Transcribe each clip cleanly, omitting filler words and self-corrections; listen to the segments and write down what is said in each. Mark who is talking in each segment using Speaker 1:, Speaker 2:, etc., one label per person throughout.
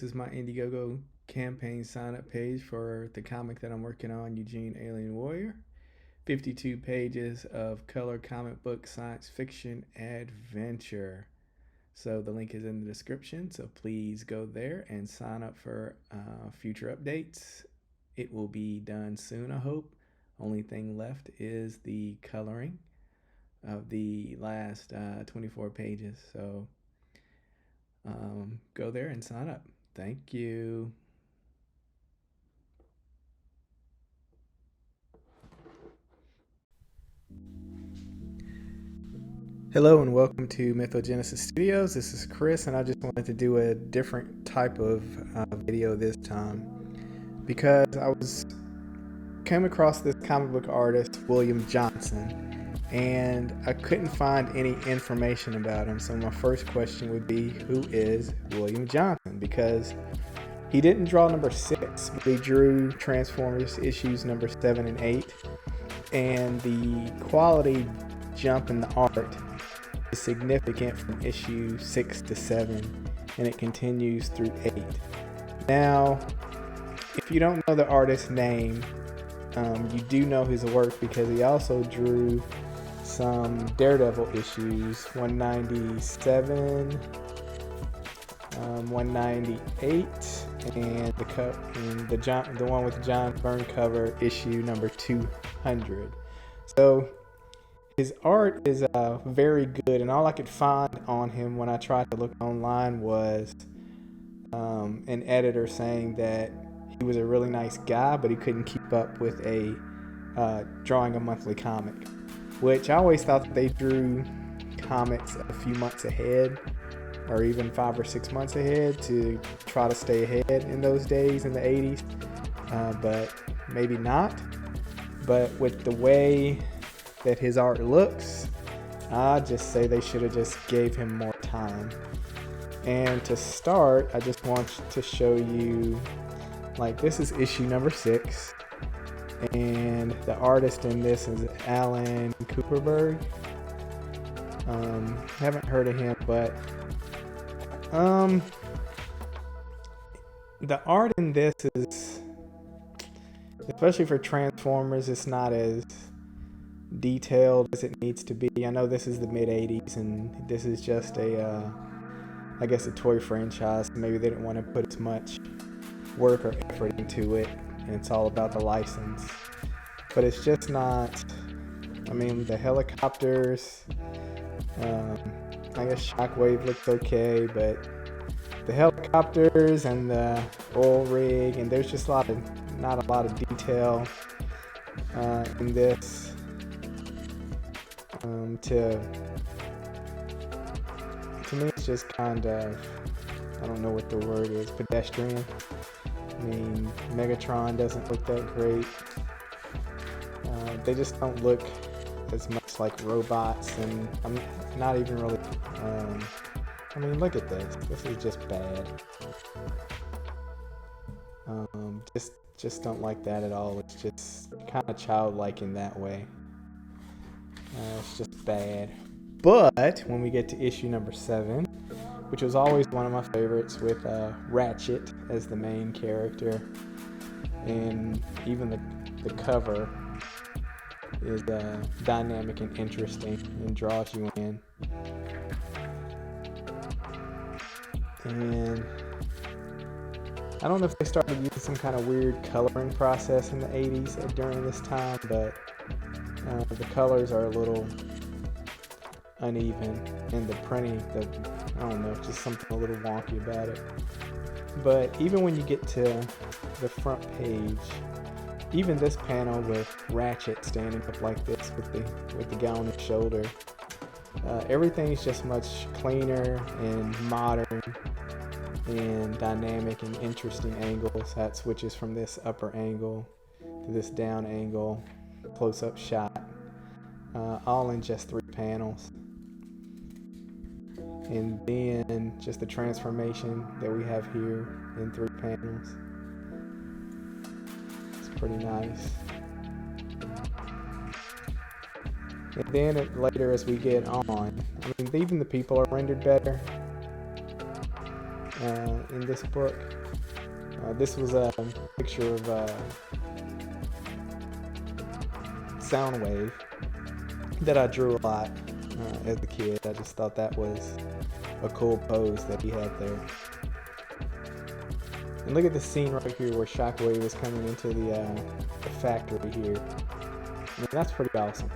Speaker 1: this is my Indiegogo campaign sign up page for the comic that I'm working on, Eugene Alien Warrior. 52 pages of color comic book science fiction adventure. So the link is in the description, so please go there and sign up for future updates. It will be done soon, I hope. Only thing left is the coloring of the last 24 pages. So go there and sign up. Thank you. Hello and welcome to Mythogenesis Studios. This is Chris, and I just wanted to do a different type of video this time because came across this comic book artist, William Johnson, and I couldn't find any information about him. So my first question would be, who is William Johnson? Because he didn't draw number 6, but he drew Transformers issues number 7 and 8, and the quality jump in the art is significant from issue 6 to 7, and it continues through 8. Now, if you don't know the artist's name, you do know his work because he also drew some Daredevil issues, 197, 198, and the one with John Byrne cover, issue number 200. So his art is very good, and all I could find on him when I tried to look online was an editor saying that he was a really nice guy, but he couldn't keep up with drawing a monthly comic, which I always thought that they drew comics a few months ahead, or even 5 or 6 months ahead, to try to stay ahead in those days in the 80s, but maybe not. But with the way that his art looks, I just say they should have just gave him more time. And to start, I just want to show you, like, this is issue number 6, and the artist in this is Alan Cooperberg. Haven't heard of him, but the art in this is, especially for Transformers, it's not as detailed as it needs to be. I know this is the mid-80s, and this is just a toy franchise. Maybe they didn't want to put as much work or effort into it, and it's all about the license. But it's just not, the helicopters, I guess Shockwave looks okay, but the helicopters and the oil rig, and there's just not a lot of detail in this. To me, it's just kind of, I don't know what the word is, pedestrian. Megatron doesn't look that great. They just don't look as much like robots, and I'm not even really, look at this. This is just bad. Just don't like that at all. It's just kind of childlike in that way. It's just bad. But when we get to issue number 7, which was always one of my favorites, with Ratchet as the main character, and even the cover is dynamic and interesting and draws you in. And I don't know if they started using some kind of weird coloring process in the 80s during this time, but the colors are a little uneven, and the printing, just something a little wonky about it. But even when you get to the front page, even this panel with Ratchet standing up like this with the guy on his shoulder, everything's just much cleaner and modern and dynamic and interesting angles. That switches from this upper angle to this down angle, close-up shot, all in just 3 panels. And then just the transformation that we have here in 3 panels. It's pretty nice. And then later, as we get on, even the people are rendered better. in this book. This was a picture of Soundwave that I drew a lot as a kid. I just thought that was a cool pose that he had there. And look at the scene right here where Shockwave is coming into the factory here. I mean, that's pretty awesome.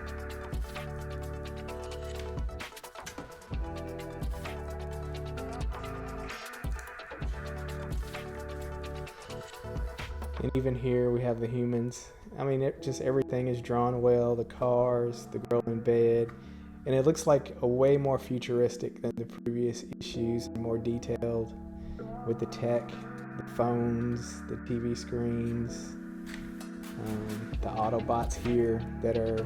Speaker 1: And even here we have the humans. I mean, just everything is drawn well. The cars, the girl in bed. And it looks like a way more futuristic than the previous issues, more detailed with the tech, the phones, the TV screens, the Autobots here that are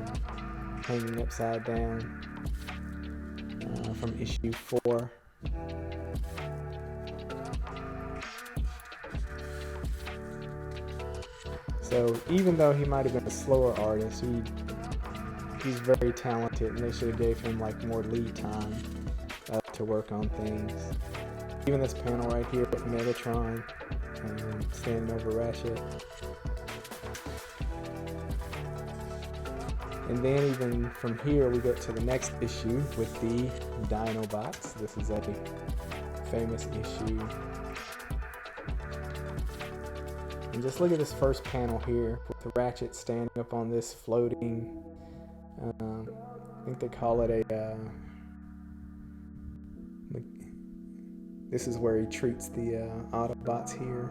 Speaker 1: hanging upside down from issue 4. So even though he might have been a slower artist, he's very talented, and they should have gave him like more lead time to work on things. Even this panel right here with Megatron standing over Ratchet. And then even from here we go to the next issue with the Dinobots. This is a famous issue. And just look at this first panel here with the Ratchet standing up on this floating, I think they call it a, this is where he treats the Autobots here.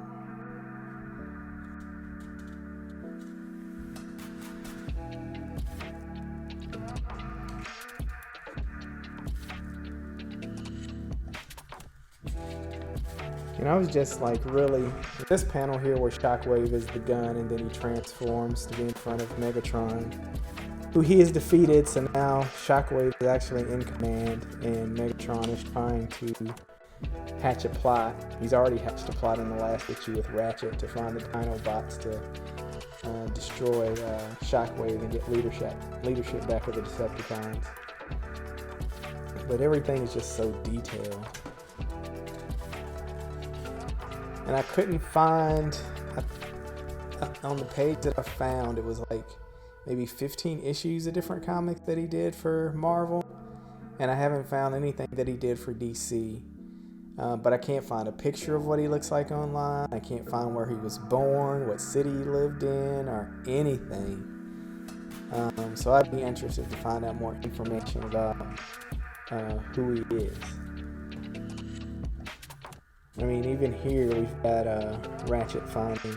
Speaker 1: And I was just like, really, this panel here where Shockwave is the gun and then he transforms to be in front of Megatron, who he has defeated. So now Shockwave is actually in command and Megatron is trying to hatch a plot. He's already hatched a plot in the last issue with Ratchet to find the Dinobots to destroy Shockwave and get leadership back of the Decepticons. But everything is just so detailed. And I couldn't find, on the page that I found, it was like maybe 15 issues of different comics that he did for Marvel. And I haven't found anything that he did for DC. But I can't find a picture of what he looks like online. I can't find where he was born, what city he lived in, or anything. So I'd be interested to find out more information about who he is. I mean, even here we've got Ratchet finding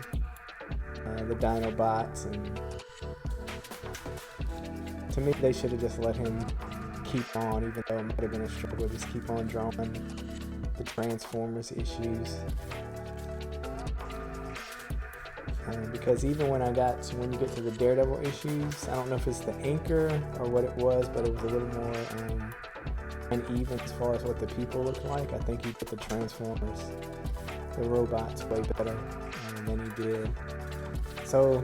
Speaker 1: the Dinobots, and to me they should have just let him keep on, even though it might have been a struggle, just keep on drawing the Transformers issues. Because even when you get to the Daredevil issues, I don't know if it's the inker or what it was, but it was a little more uneven as far as what the people look like. I think he did the Transformers, the robots, way better than he did. So,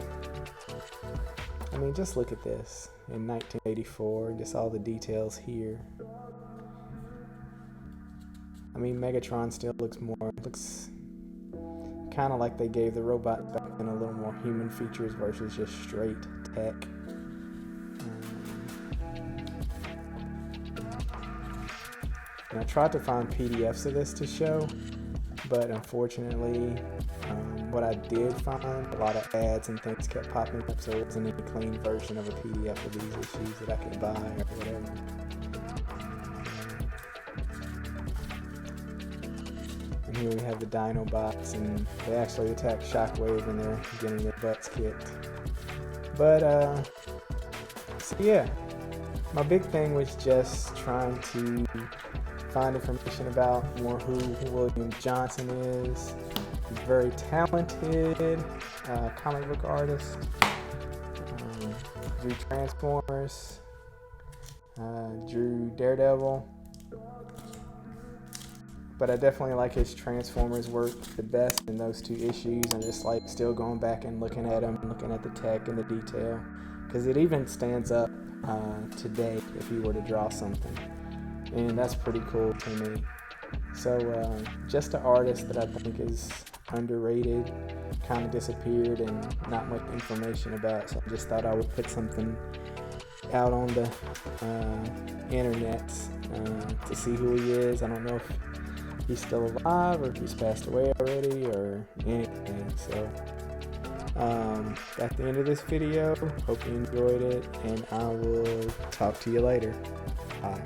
Speaker 1: I mean, just look at this in 1984, just all the details here. I mean, Megatron still looks kind of like they gave the robots back then a little more human features versus just straight tech. And I tried to find PDFs of this to show, but unfortunately, what I did find, a lot of ads and things kept popping up, so it wasn't any clean version of a PDF of these issues that I could buy or whatever. And here we have the Dinobots, and they actually attack Shockwave and they're getting their butts kicked. But, so yeah, my big thing was just trying to find information about more who William Johnson is. He's a very talented comic book artist. Drew Transformers, drew Daredevil. But I definitely like his Transformers work the best in those two issues. I'm just like still going back and looking at them, looking at the tech and the detail, because it even stands up today if he were to draw something. And that's pretty cool to me. So just an artist that I think is underrated, kind of disappeared and not much information about. So I just thought I would put something out on the internet to see who he is. I don't know if he's still alive or if he's passed away already or anything. So that's the end of this video. Hope you enjoyed it, and I will talk to you later. Bye.